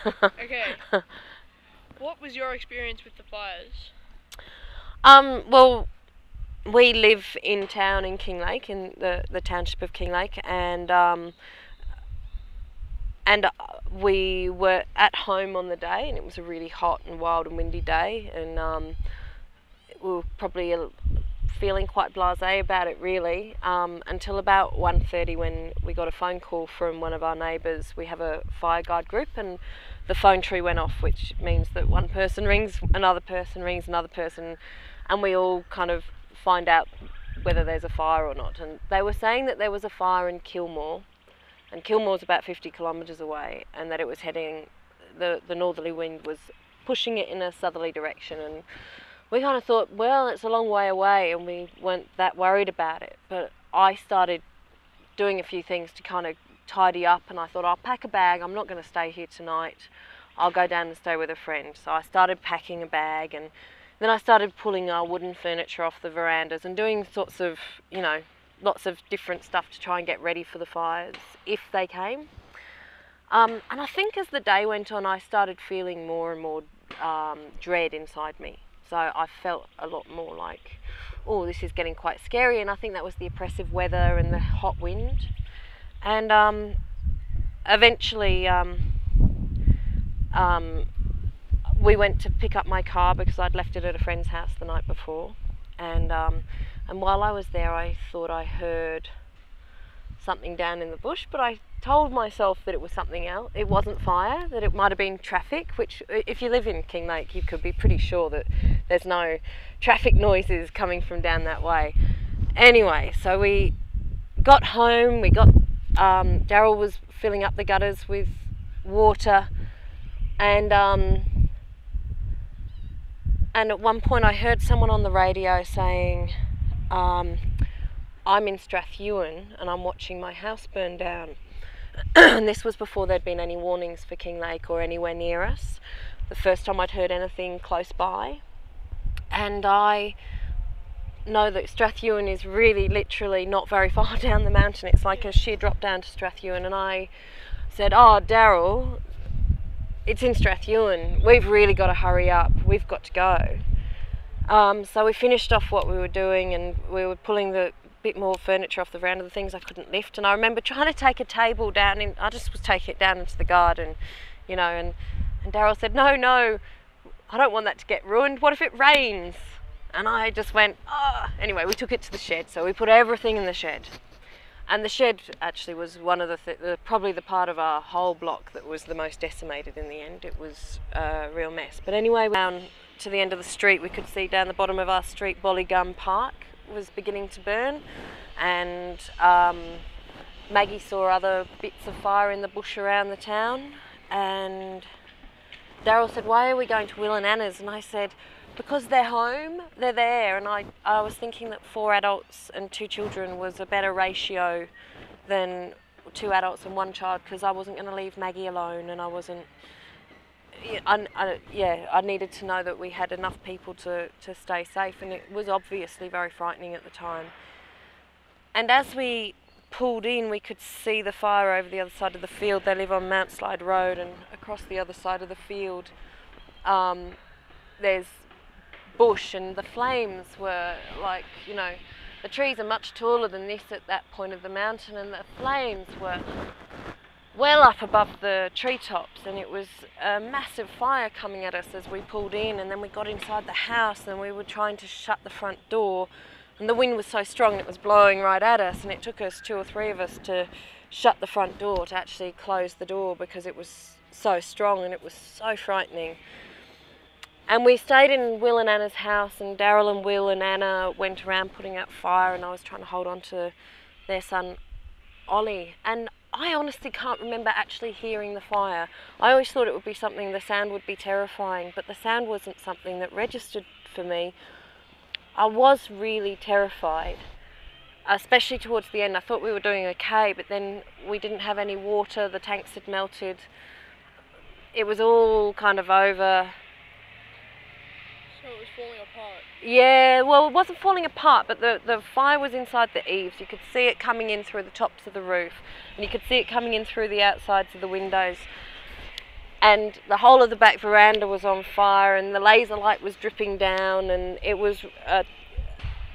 Okay. What was your experience with the fires? Well, we live in town in Kinglake, in the township of Kinglake, and we were at home on the day, and it was a really hot and wild and windy day, and we were probably feeling quite blasé about it really, until about 1:30 when we got a phone call from one of our neighbours. We have a fire guard group, and the phone tree went off, which means that one person rings another person, and we all kind of find out whether there's a fire or not. And they were saying that there was a fire in Kilmore, and Kilmore's about 50 kilometres away, and that it was heading, the northerly wind was pushing it in a southerly direction, and we kind of thought, well, it's a long way away, and we weren't that worried about it. But I started doing a few things to kind of tidy up, and I thought, I'll pack a bag, I'm not going to stay here tonight, I'll go down and stay with a friend. So I started packing a bag, and then I started pulling our wooden furniture off the verandas and doing sorts of, lots of different stuff to try and get ready for the fires if they came. And I think as the day went on, I started feeling more and more dread inside me. So I felt a lot more like, oh, this is getting quite scary. And I think that was the oppressive weather and the hot wind. And eventually we went to pick up my car because I'd left it at a friend's house the night before. And while I was there, I thought I heard something down in the bush, but I told myself that it was something else. It wasn't fire, that it might have been traffic, which if you live in Kinglake, you could be pretty sure that there's no traffic noises coming from down that way. Anyway, so we got home, Daryl was filling up the gutters with water, and at one point I heard someone on the radio saying, I'm in Strathewen and I'm watching my house burn down. And this was before there'd been any warnings for Kinglake or anywhere near us. The first time I'd heard anything close by. And I know that Strathewen is really literally not very far down the mountain. It's like a sheer drop down to Strathewen. And I said, oh, Daryl, it's in Strathewen. We've really got to hurry up. We've got to go. So we finished off what we were doing, and we were pulling the bit more furniture off the veranda, the things I couldn't lift. And I remember trying to take a table down I just was taking it down into the garden, and Daryl said, no, I don't want that to get ruined. What if it rains? And I just went, ah. Anyway, we took it to the shed. So we put everything in the shed. And the shed actually was one of probably the part of our whole block that was the most decimated in the end. It was a real mess. But anyway, down to the end of the street, we could see down the bottom of our street, Bollygum Park was beginning to burn. And Maggie saw other bits of fire in the bush around the town. And Daryl said, why are we going to Will and Anna's? And I said, because they're home, they're there. And I was thinking that 4 adults and 2 children was a better ratio than 2 adults and 1 child, because I wasn't going to leave Maggie alone, and I wasn't, I needed to know that we had enough people to stay safe, and it was obviously very frightening at the time. And as we pulled in, we could see the fire over the other side of the field. They live on Mount Slide Road, and across the other side of the field there's bush, and the flames were like, the trees are much taller than this at that point of the mountain, and the flames were well up above the treetops, and it was a massive fire coming at us as we pulled in. And then we got inside the house, and we were trying to shut the front door, and the wind was so strong it was blowing right at us, and it took us 2 or 3 of us to shut the front door, to actually close the door, because it was so strong and it was so frightening. And we stayed in Will and Anna's house, and Daryl and Will and Anna went around putting out fire, and I was trying to hold on to their son Ollie. And I honestly can't remember actually hearing the fire. I always thought it would be something, the sound would be terrifying, but the sound wasn't something that registered for me. I was really terrified, especially towards the end. I thought we were doing okay, but then we didn't have any water, the tanks had melted. It was all kind of over. So it was falling apart. Yeah, well, it wasn't falling apart, but the fire was inside the eaves. You could see it coming in through the tops of the roof, and you could see it coming in through the outsides of the windows. and the whole of the back veranda was on fire, and the laser light was dripping down, and it was.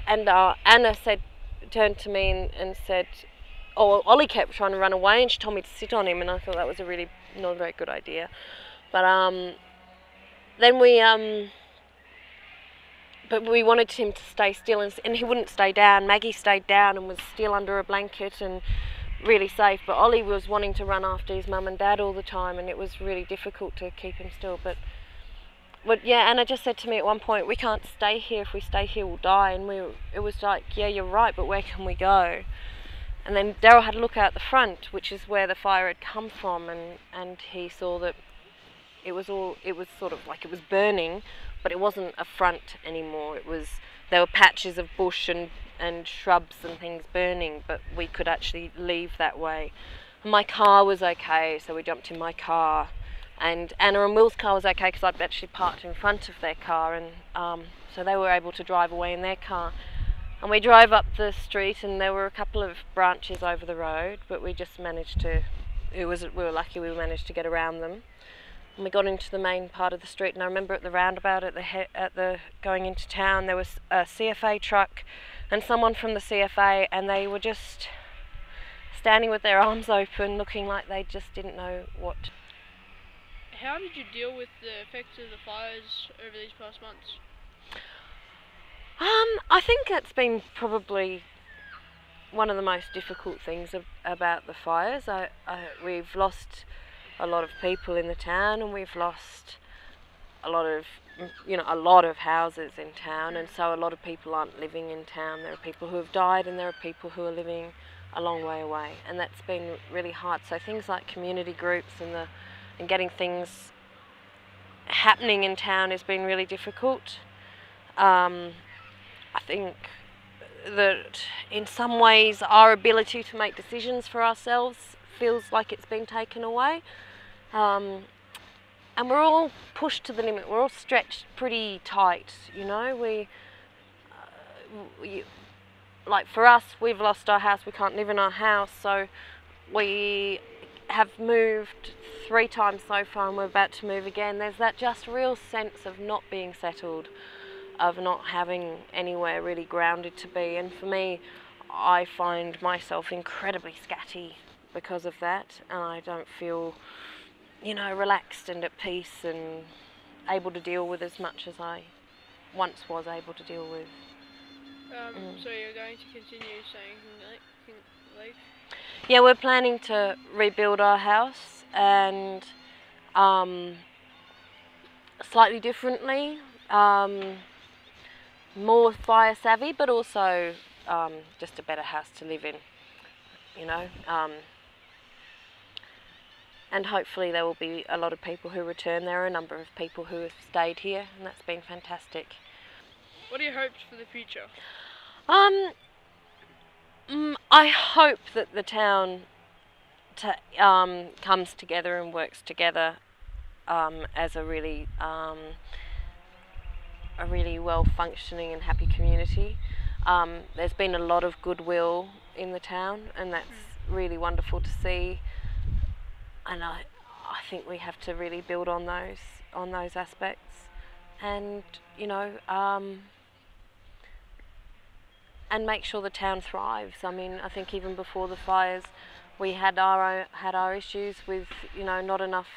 Anna turned to me and said, "Oh, Ollie kept trying to run away, and she told me to sit on him," and I thought that was a really not a very good idea. But then but we wanted him to stay still, and he wouldn't stay down. Maggie stayed down and was still under a blanket and really safe. But Ollie was wanting to run after his mum and dad all the time, and it was really difficult to keep him still. But yeah, Anna just said to me at one point, "We can't stay here. If we stay here, we'll die." And it was like, "Yeah, you're right, but where can we go?" And then Daryl had a look out the front, which is where the fire had come from, and he saw that it was sort of like it was burning, but it wasn't a front anymore. There were patches of bush and shrubs and things burning, but we could actually leave that way. And my car was okay, so we jumped in my car. And Anna and Will's car was okay because I'd actually parked in front of their car, and so they were able to drive away in their car. And we drove up the street, and there were a couple of branches over the road, but we just managed to. We were lucky we managed to get around them. And we got into the main part of the street, and I remember at the roundabout at the going into town, there was a CFA truck and someone from the CFA, and they were just standing with their arms open, looking like they just didn't know what. How did you deal with the effects of the fires over these past months? I think it's been probably one of the most difficult things about the fires. We've lost a lot of people in the town, and we've lost a lot of houses in town, and so a lot of people aren't living in town. There are people who have died, and there are people who are living a long way away, and that's been really hard. So things like community groups and getting things happening in town has been really difficult. I think that in some ways our ability to make decisions for ourselves feels like it's been taken away. And we're all pushed to the limit. We're all stretched pretty tight, you know. Like for us, we've lost our house. We can't live in our house, so we have moved 3 times so far, and we're about to move again. There's that just real sense of not being settled, of not having anywhere really grounded to be. And for me, I find myself incredibly scatty because of that, and I don't feel, relaxed and at peace and able to deal with as much as I once was able to deal with. So you're going to continue staying in Kinglake? Yeah, we're planning to rebuild our house, and slightly differently, more fire savvy, but also just a better house to live in, and hopefully there will be a lot of people who return. There are a number of people who have stayed here, and that's been fantastic. What are your hopes for the future? I hope that the town comes together and works together as a really well functioning and happy community. There's been a lot of goodwill in the town, and that's really wonderful to see. And I think we have to really build on those aspects, and and make sure the town thrives. I mean, I think even before the fires, we had our issues with not enough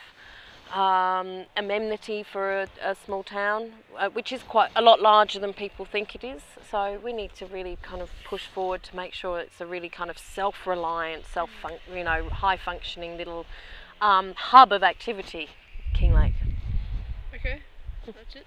amenity for a small town, which is quite a lot larger than people think it is. So we need to really kind of push forward to make sure it's a really kind of self-reliant, high-functioning little hub of activity, Kinglake. Okay, that's it.